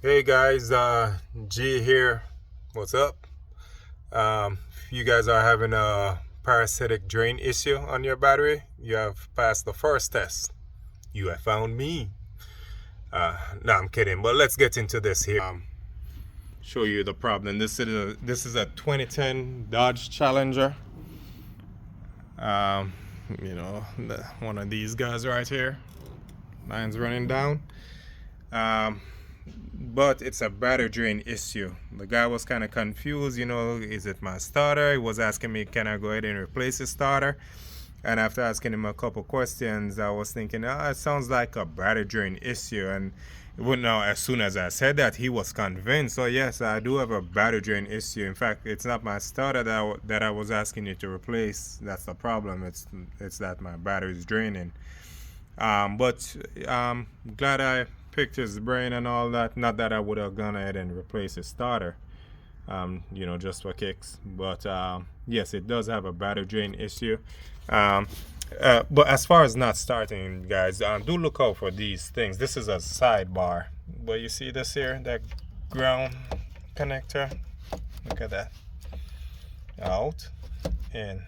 Hey guys, G here. What's up? If you guys are having a parasitic drain issue on your battery, you have passed the first test. You have found me. No, I'm kidding. But let's get into this here. Show you the problem. This is a 2010 Dodge Challenger. Um, one of these guys right here. Line's running down. Um, but it's a battery drain issue. The guy was kind of confused, is it my starter? He was asking me, can I go ahead and replace the starter? And after asking him a couple questions, I was thinking, it sounds like a battery drain issue. And now, as soon as I said that, he was convinced. So yes, I do have a battery drain issue. In fact, it's not my starter that I was asking you to replace. That's the problem. It's that my battery is draining. But glad I picked his brain and all that. Not that I would have gone ahead and replaced his starter, just for kicks. But yes, it does have a battery drain issue. But as far as not starting, guys, do look out for these things. This is a sidebar. But you see this here, that ground connector? Look at that. Out, in,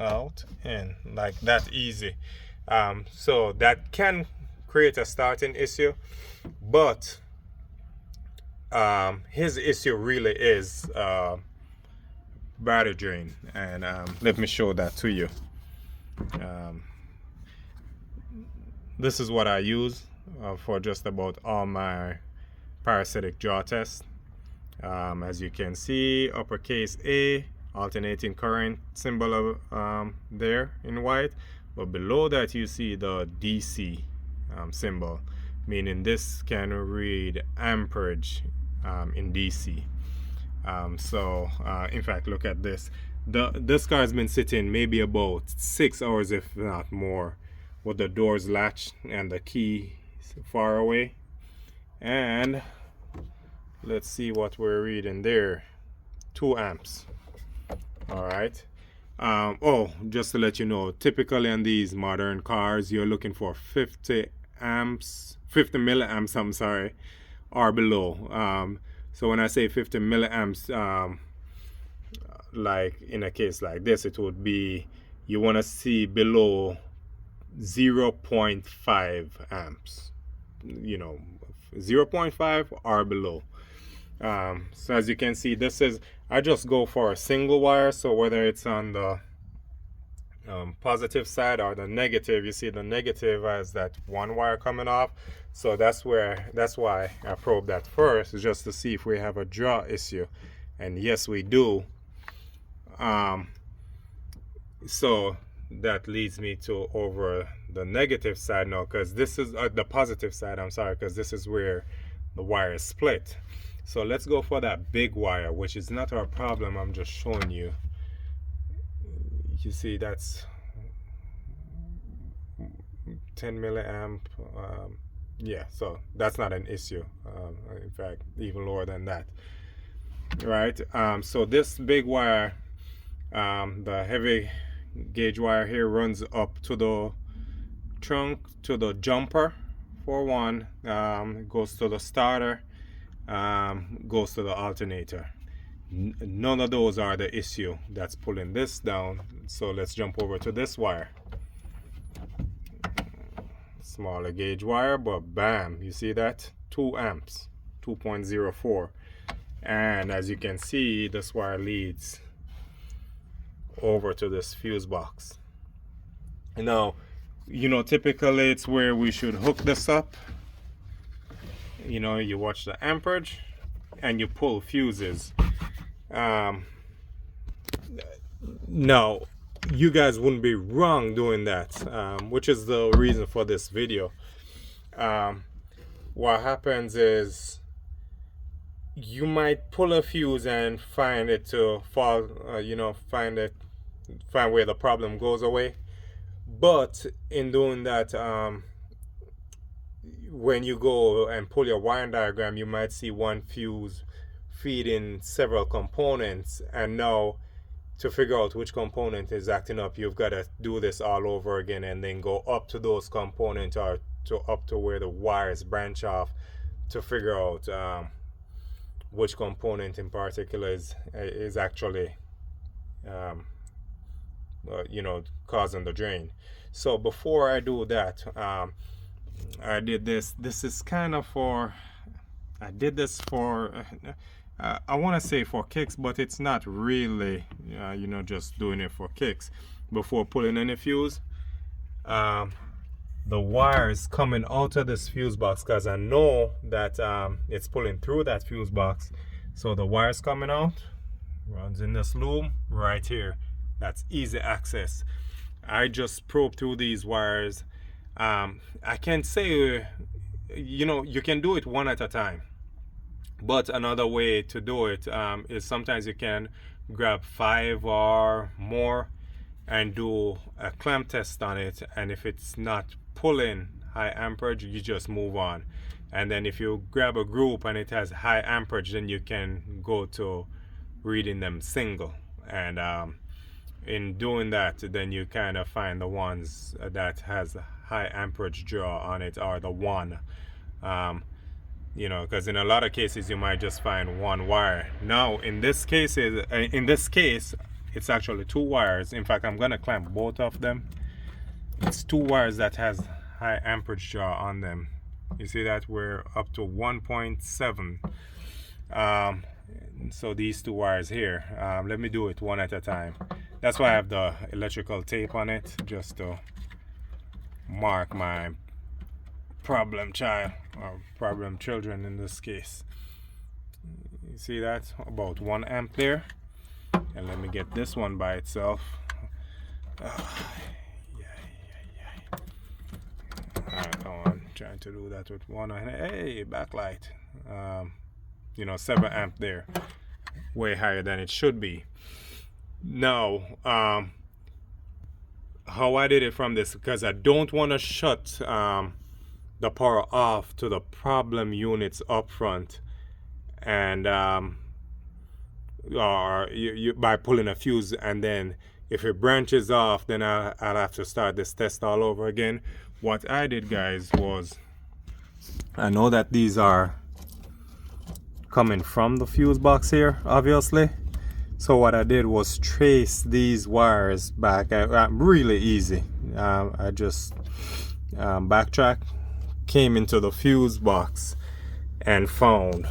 out, in. Like that easy. So that can create a starting issue, but his issue really is battery drain, and let me show that to you. This is what I use for just about all my parasitic jaw tests. As you can see, uppercase A, alternating current symbol of, there in white. But below that you see the DC symbol, meaning this can read amperage in DC. In fact, look at this. This car has been sitting maybe about 6 hours, if not more, with the doors latched and the key far away. And let's see what we're reading there. 2 amps. All right. Just to let you know, typically on these modern cars, you're looking for 50 milliamps, I'm sorry, or below. So when I say 50 milliamps, like in a case like this, it would be, you want to see below 0.5 amps, 0.5 or below. So as you can see, I just go for a single wire. So whether it's on the positive side or the negative, you see the negative has that one wire coming off. So that's why I probe that first, just to see if we have a draw issue. And yes, we do. So that leads me to over the negative side now, because this is the positive side, I'm sorry, because this is where the wire is split. So let's go for that big wire, which is not our problem. I'm just showing you. You see, that's 10 milliamp. Yeah, so that's not an issue. In fact, even lower than that. Right. So this big wire, the heavy gauge wire here, runs up to the trunk, to the jumper for one. Goes to the starter. Goes to the alternator. None of those are the issue that's pulling this down. So let's jump over to this wire. Smaller gauge wire, but bam, you see that? 2 amps, 2.04. And as you can see, this wire leads over to this fuse box. Now, typically it's where we should hook this up. You watch the amperage and you pull fuses. Now, you guys wouldn't be wrong doing that, which is the reason for this video. What happens is you might pull a fuse and find it to fall, find where the problem goes away. But in doing that, when you go and pull your wiring diagram, you might see one fuse feeding several components, and now to figure out which component is acting up, you've got to do this all over again and then go up to those components, or up to where the wires branch off, to figure out which component in particular is actually you know, causing the drain. So before I do that, I did this. This is kind of for, I did this for, I want to say for kicks, but it's not really, you know, just doing it for kicks. Before pulling any fuse, the wires coming out of this fuse box, because I know that it's pulling through that fuse box. So the wires coming out runs in this loom right here. That's easy access. I just probe through these wires. I can say, you know, you can do it one at a time, but another way to do it is sometimes you can grab 5 or more and do a clamp test on it, and if it's not pulling high amperage, you just move on. And then if you grab a group and it has high amperage, then you can go to reading them single. And in doing that, then you kind of find the ones that has high amperage draw on it, or the one, you know, because in a lot of cases you might just find one wire. Now in this case, it's actually 2 wires. In fact, I'm gonna clamp both of them. It's 2 wires that has high amperage draw on them. You see that we're up to 1.7. So these 2 wires here, let me do it one at a time. That's why I have the electrical tape on it, just to mark my problem child, or problem children in this case. You see that? About 1 amp there. And let me get this one by itself. Alright, come on, trying to do that with one. Hey, backlight. You know, 7 amp there, way higher than it should be. Now, how I did it from this, because I don't want to shut the power off to the problem units up front, and or you by pulling a fuse, and then if it branches off, then I'll have to start this test all over again. What I did, guys, was, I know that these are coming from the fuse box here, obviously. So what I did was trace these wires back. Really easy. I just backtracked, came into the fuse box, and found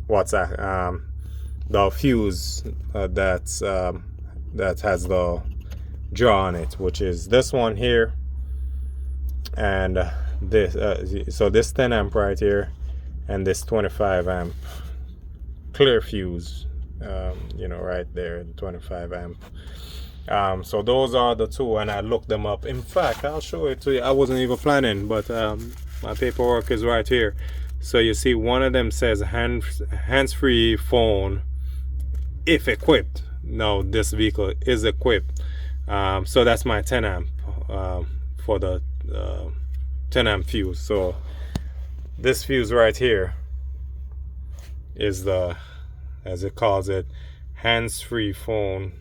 what's that? The fuse that has the draw on it, which is this one here, and this. So this 10 amp right here, and this 25 amp clear fuse, you know, right there, 25 amp. So those are the 2, and I looked them up. In fact, I'll show it to you. I wasn't even planning, but my paperwork is right here. So you see, one of them says hands-free phone if equipped. No, this vehicle is equipped. So that's my 10 amp for the 10 amp fuse. So this fuse right here is the, as it calls it, hands-free phone.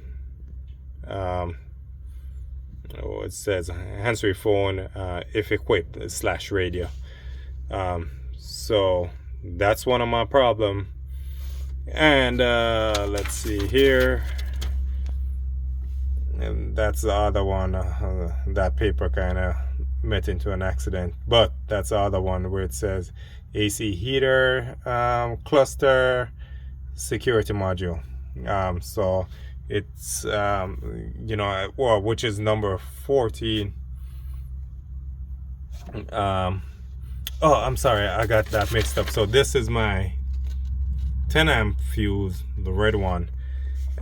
It says hands-free phone if equipped / radio. So that's one of my problem. And let's see here, and that's the other one. That paper kind of met into an accident, but that's the other one where it says AC heater cluster security module. So it's you know, well, which is number 14. Oh, I'm sorry, I got that mixed up. So this is my 10 amp fuse, the red one,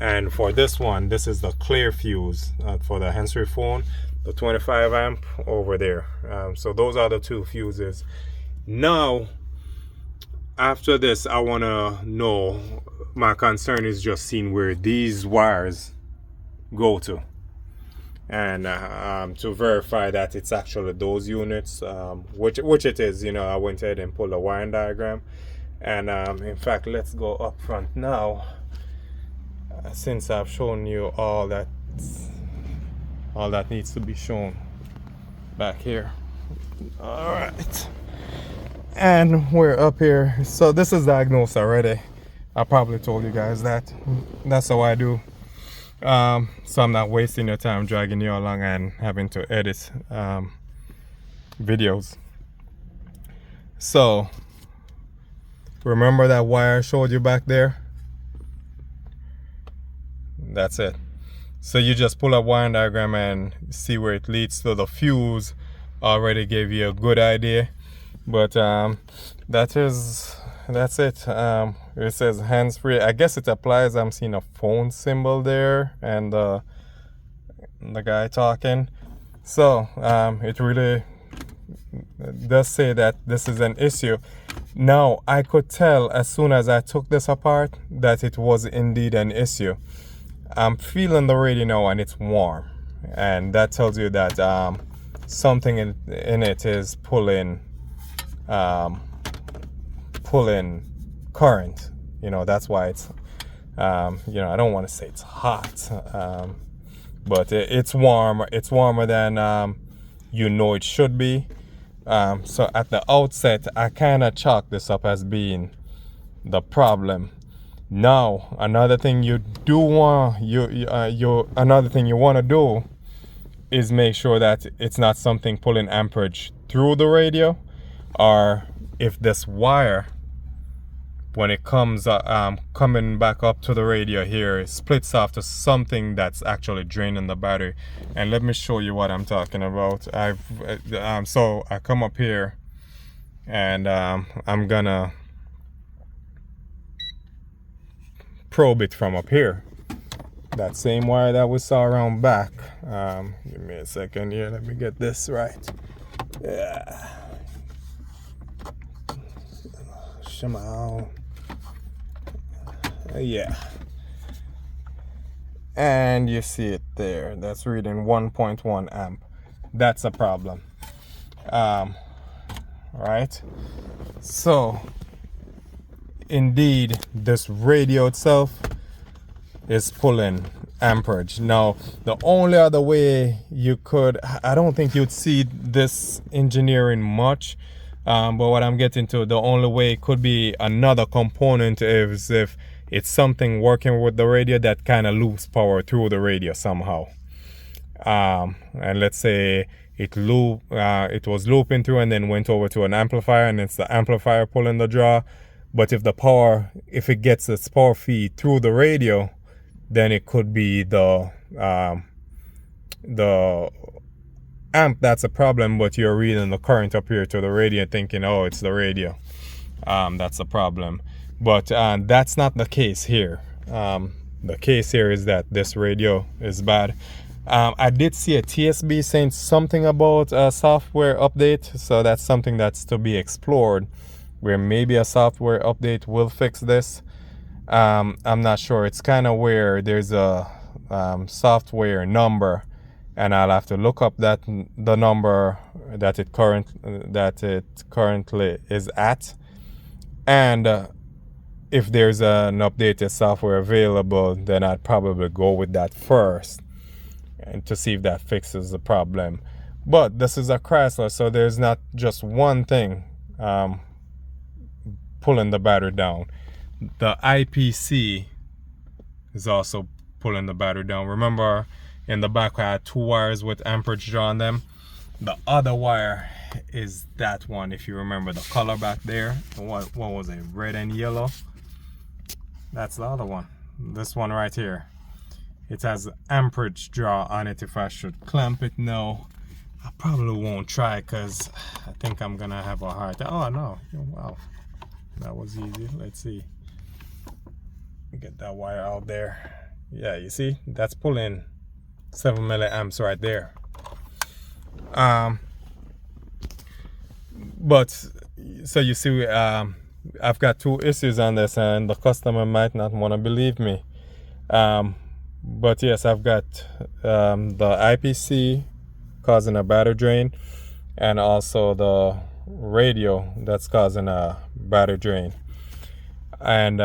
and for this one, this is the clear fuse for the hands-free phone, the 25 amp over there. So those are the 2 fuses. Now after this, I want to know, my concern is just seeing where these wires go to, and to verify that it's actually those units, which it is. You know, I went ahead and pulled a wiring diagram. And in fact, let's go up front now, since I've shown you all that needs to be shown back here. All right, And we're up here. So this is diagnosed already. I probably told you guys that. That's how I do. So I'm not wasting your time dragging you along and having to edit videos. So remember that wire I showed you back there? That's it. So you just pull up wiring diagram and see where it leads to. The fuse already gave you a good idea. But that's it. It says hands-free. I guess it applies. I'm seeing a phone symbol there and the guy talking. So it really does say that this is an issue. Now I could tell as soon as I took this apart that it was indeed an issue. I'm feeling the radio now and it's warm, and that tells you that something in it is pulling current. You know, that's why it's you know, I don't want to say it's hot, but it's warm. It's warmer than you know it should be. So at the outset I kind of chalk this up as being the problem. Now another thing you want to do is make sure that it's not something pulling amperage through the radio, or if this wire, when it comes coming back up to the radio here, it splits off to something that's actually draining the battery. And let me show you what I'm talking about. So I come up here and I'm gonna probe it from up here. That same wire that we saw around back. Give me a second here, let me get this right. Yeah. Shimao. Yeah. And you see it there. That's reading 1.1 amp. That's a problem. Right? So indeed, this radio itself is pulling amperage. Now, the only other way you could, I don't think you'd see this engineering much, but what I'm getting to, the only way it could be another component is if it's something working with the radio that kind of loops power through the radio somehow. And let's say it was looping through and then went over to an amplifier, and it's the amplifier pulling the draw. But if it gets its power feed through the radio, then it could be the amp that's a problem, but you're reading the current up here to the radio thinking, oh, it's the radio. That's a problem. But that's not the case here. The case here is that this radio is bad. I did see a TSB saying something about a software update, so that's something that's to be explored, where maybe a software update will fix this. I'm not sure. It's kind of where there's a software number, and I'll have to look up the number that it currently is at, and if there's an updated software available, then I'd probably go with that first and to see if that fixes the problem. But this is a Chrysler, so there's not just one thing pulling the battery down. The IPC is also pulling the battery down. Remember, in the back I had two wires with amperage draw on them. The other wire is that one, if you remember the color back there. What was it, red and yellow? That's the other one. This one right here. It has amperage draw on it. If I should clamp it now, I probably won't try because I think I'm gonna have a hard time. Oh no, wow, that was easy. Let's see, get that wire out there. Yeah, you see, that's pulling 7 milliamps right there. But so you see, I've got two issues on this, and the customer might not want to believe me. But yes, I've got the IPC causing a battery drain, and also the radio that's causing a battery drain. And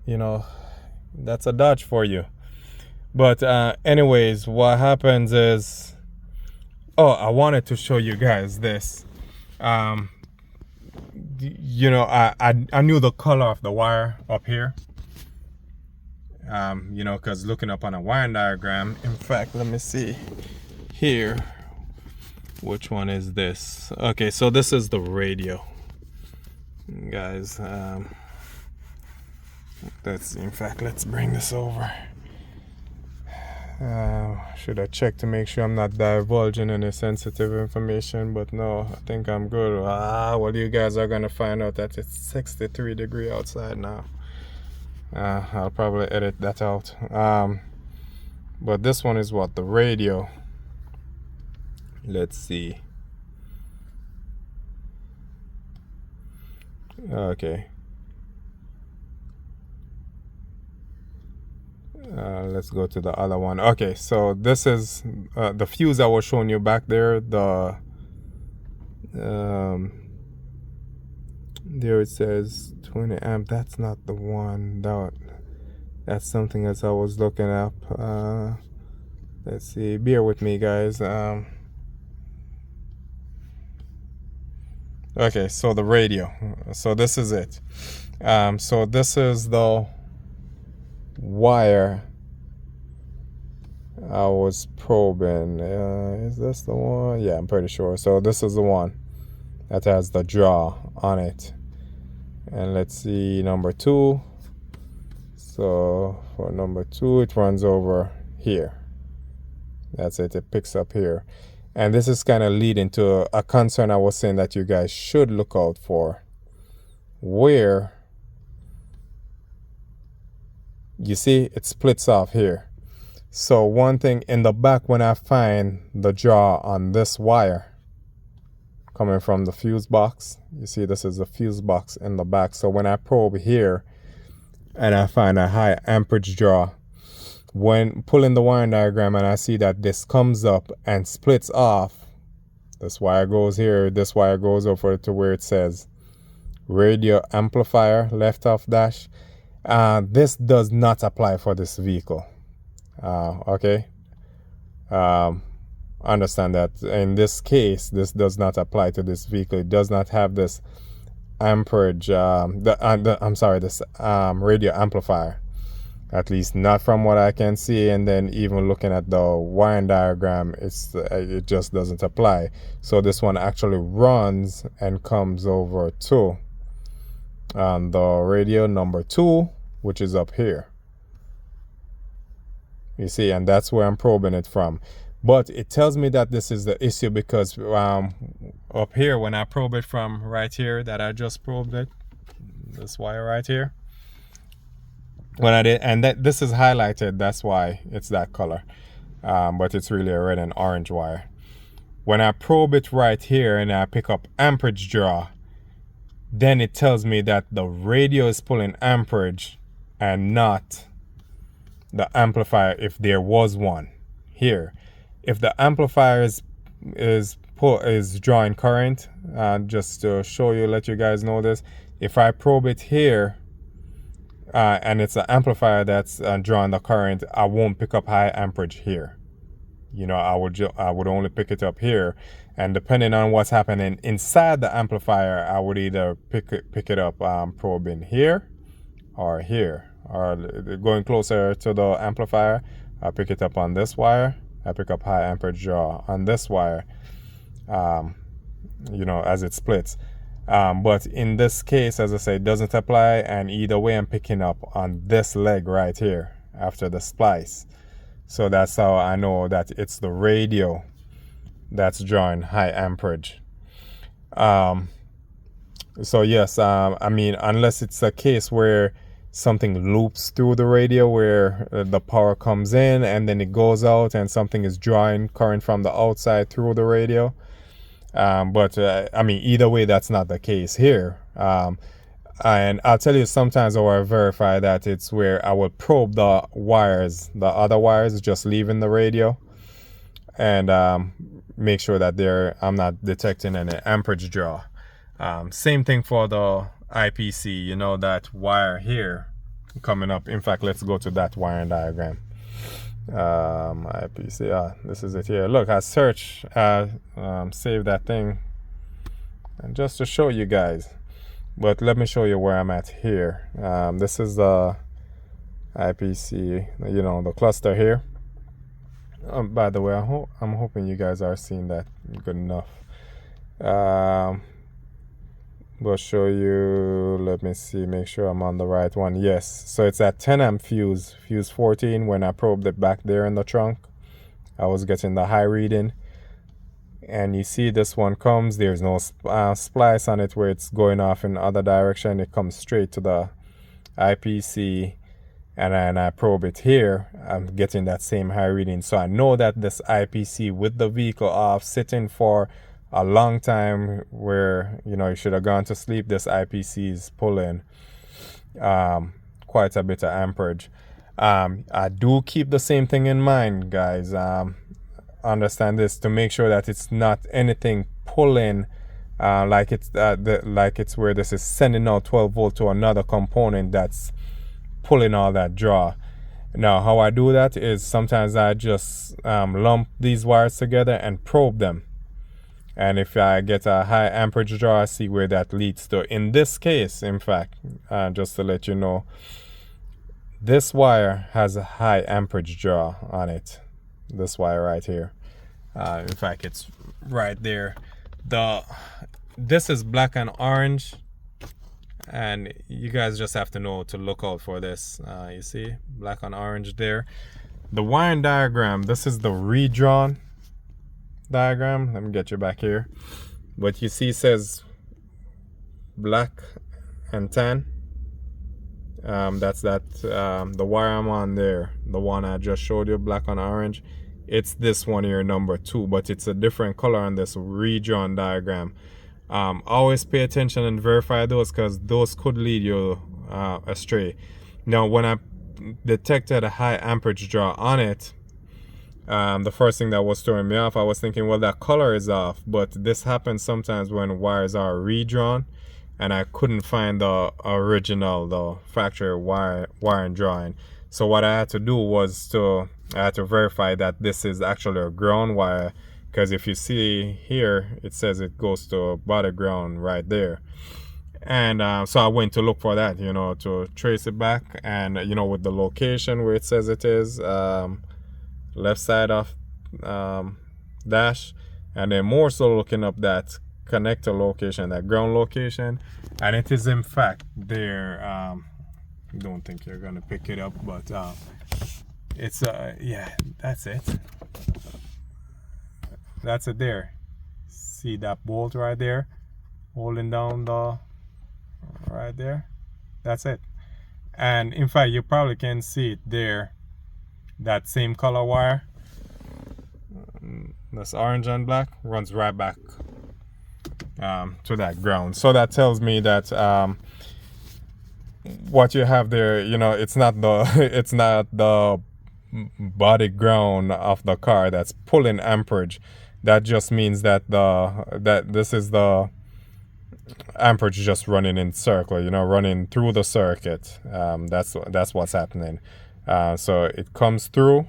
you know, that's a dodge for you. But anyways, what happens is, oh, I wanted to show you guys this. you know, I knew the color of the wire up here. You know, because looking up on a wiring diagram, in fact, let me see here, which one is this? Okay, so this is the radio, guys. Let's see, in fact, let's bring this over. Should I check to make sure I'm not divulging any sensitive information? But no, I think I'm good. Well, you guys are gonna find out that it's 63 degrees outside now. I'll probably edit that out. But this one is what? The radio. Let's see. Okay. Let's go to the other one. Okay, so this is the fuse I was showing you back there. The there it says 20 amp. That's not the one. That's something else I was looking up. Let's see. Bear with me, guys. Okay, so the radio. So this is it. So this is the wire I was probing. Is this the one? Yeah, I'm pretty sure. So this is the one that has the draw on it. And let's see number 2. So for number 2, it runs over here. That's it. It picks up here. And this is kind of leading to a concern I was saying that you guys should look out for, where you see it splits off here. So one thing in the back, when I find the draw on this wire coming from the fuse box, you see this is the fuse box in the back. So when I probe here and I find a high amperage draw, when pulling the wiring diagram and I see that this comes up and splits off, this wire goes here, this wire goes over to where it says radio amplifier left off dash. This does not apply for this vehicle. Okay. Understand that in this case, this does not apply to this vehicle. It does not have this amperage, this radio amplifier, at least not from what I can see. And then even looking at the wiring diagram, it just doesn't apply. So this one actually runs and comes over to the radio number 2, which is up here. You see, and that's where I'm probing it from. But it tells me that this is the issue because up here, when I probe it from right here, that I just probed it, this wire right here, when I did, and this is highlighted, that's why it's that color, but it's really a red and orange wire. When I probe it right here and I pick up amperage draw, then it tells me that the radio is pulling amperage and not the amplifier, if there was one here. If the amplifier is drawing current, just to show you, let you guys know this, if I probe it here and it's an amplifier that's drawing the current, I won't pick up high amperage here. You know, I would only pick it up here, and depending on what's happening inside the amplifier, I would either pick it up probing here or here, or going closer to the amplifier, I pick it up on this wire. I pick up high amperage draw on this wire, you know, as it splits. But in this case, as I say, it doesn't apply, and either way I'm picking up on this leg right here after the splice. So that's how I know that it's the radio that's drawing high amperage. So yes, I mean, unless it's a case where something loops through the radio, where the power comes in and then it goes out and something is drawing current from the outside through the radio. But I mean, either way, that's not the case here. And I'll tell you, sometimes I will verify that it's where I will probe the wires, the other wires just leaving the radio, and make sure that I'm not detecting any amperage draw. Same thing for the IPC, you know, that wire here coming up. In fact, let's go to that wiring diagram. IPC, this is it here. Look, I search, save that thing, and just to show you guys. But let me show you where I'm at here. This is the IPC, you know, the cluster here. By the way, I'm hoping you guys are seeing that good enough. We'll show you, let me see, make sure I'm on the right one. Yes, so it's at 10 amp fuse 14. When I probed it back there in the trunk, I was getting the high reading. And you see this one comes, there's no splice on it where it's going off in the other direction. It comes straight to the IPC, and then I probe it here, I'm getting that same high reading. So I know that this IPC with the vehicle off, sitting for a long time, where, you know, you should have gone to sleep, this IPC is pulling quite a bit of amperage. I do keep the same thing in mind, guys. Understand this, to make sure that it's not anything pulling like it's where this is sending out 12 volt to another component that's pulling all that draw. Now how I do that is sometimes I just lump these wires together and probe them, and if I get a high amperage draw, I see where that leads to. In this case, in fact, just to let you know, this wire has a high amperage draw on it. This wire right here, in fact, it's right there. This is black and orange, and you guys just have to know to look out for this. You see black and orange there. The wiring diagram, this is the redrawn diagram. Let me get you back here. What you see says black and tan. That's the wire I'm on there, the one I just showed you, black and orange. It's this one here, number 2, but it's a different color on this redrawn diagram. Always pay attention and verify those, because those could lead you astray. Now when I detected a high amperage draw on it, the first thing that was throwing me off, I was thinking, well, that color is off. But this happens sometimes when wires are redrawn, and I couldn't find the original, the factory wiring drawing. So what I had to do was I had to verify that this is actually a ground wire, because if you see here, it says it goes to body ground right there. And so I went to look for that, you know, to trace it back, and you know, with the location where it says it is, left side of dash, and then more so looking up that connector location, that ground location, and it is in fact there. Don't think you're gonna pick it up, but it's yeah, that's it there. See that bolt right there holding down the right there? That's it. And in fact, you probably can see it there, that same color wire, this orange and black, runs right back to that ground. So that tells me that what you have there, you know, it's not the body ground of the car that's pulling amperage. That just means that this is the amperage just running in circle, you know, running through the circuit. That's what's happening. So it comes through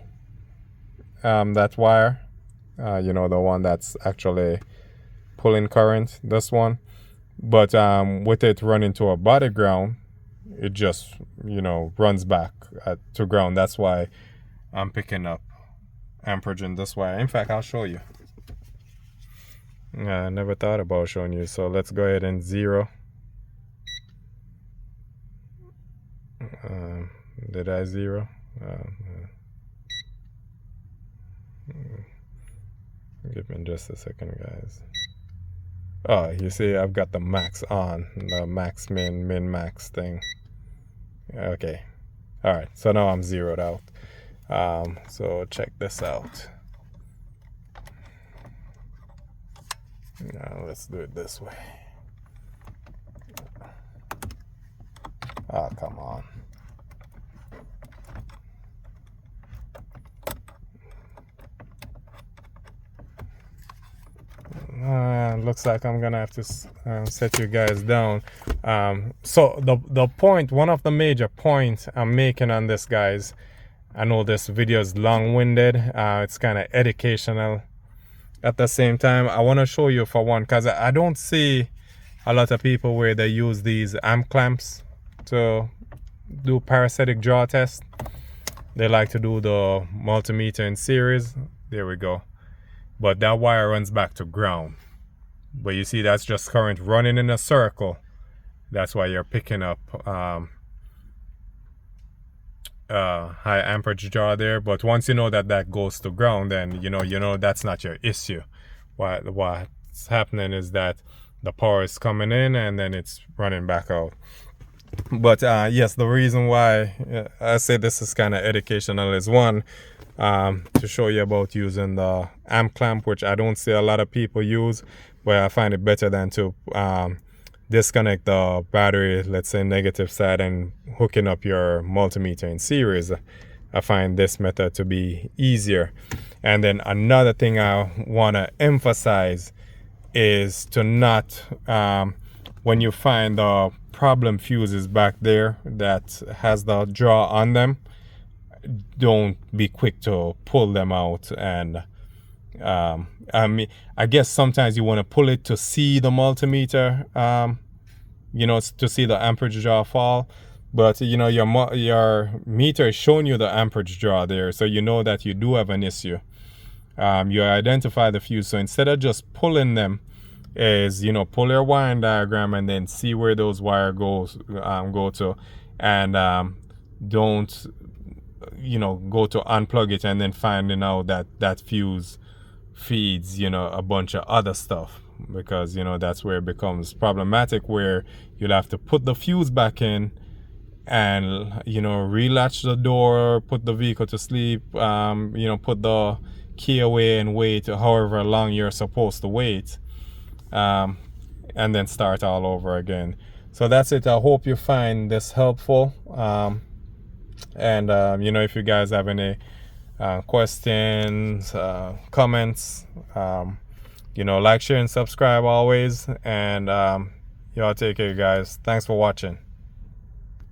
that wire, you know, the one that's actually pulling current, this one. But with it running to a body ground, it just, you know, runs back to ground. That's why I'm picking up amperage in this wire. In fact, I'll show you. I never thought about showing you, so let's go ahead and zero. Did I zero? Give me just a second, guys. Oh, you see, I've got the max on, the max min max thing. Okay, all right, so now I'm zeroed out. So check this out. Now let's do it this way. Oh, come on. Looks like I'm gonna have to set you guys down. So the point, one of the major points I'm making on this, guys, I know this video is long-winded, it's kind of educational at the same time. I want to show you, for one, because I don't see a lot of people where they use these amp clamps to do parasitic draw test. They like to do the multimeter in series. There we go. But that wire runs back to ground. But you see, that's just current running in a circle. That's why you're picking up high amperage draw there. But once you know that that goes to ground, then you know that's not your issue. What's happening is that the power is coming in and then it's running back out. But yes, the reason why I say this is kind of educational is one, to show you about using the amp clamp, which I don't see a lot of people use, but I find it better than to disconnect the battery, let's say negative side, and hooking up your multimeter in series. I find this method to be easier. And then another thing I want to emphasize is to not, when you find the problem fuses back there that has the draw on them, don't be quick to pull them out. And I mean, I guess sometimes you want to pull it to see the multimeter, to see the amperage draw fall. But your meter is showing you the amperage draw there, so you know that you do have an issue. You identify the fuse. So instead of just pulling them, is pull your wiring diagram and then see where those wire go to, and don't go to unplug it and then finding out that that fuse feeds a bunch of other stuff, because that's where it becomes problematic, where you'll have to put the fuse back in and relatch the door, put the vehicle to sleep, put the key away and wait however long you're supposed to wait, and then start all over again. So that's it. I hope you find this helpful, and if you guys have any questions, comments, like, share, and subscribe always. And y'all take care, guys. Thanks for watching.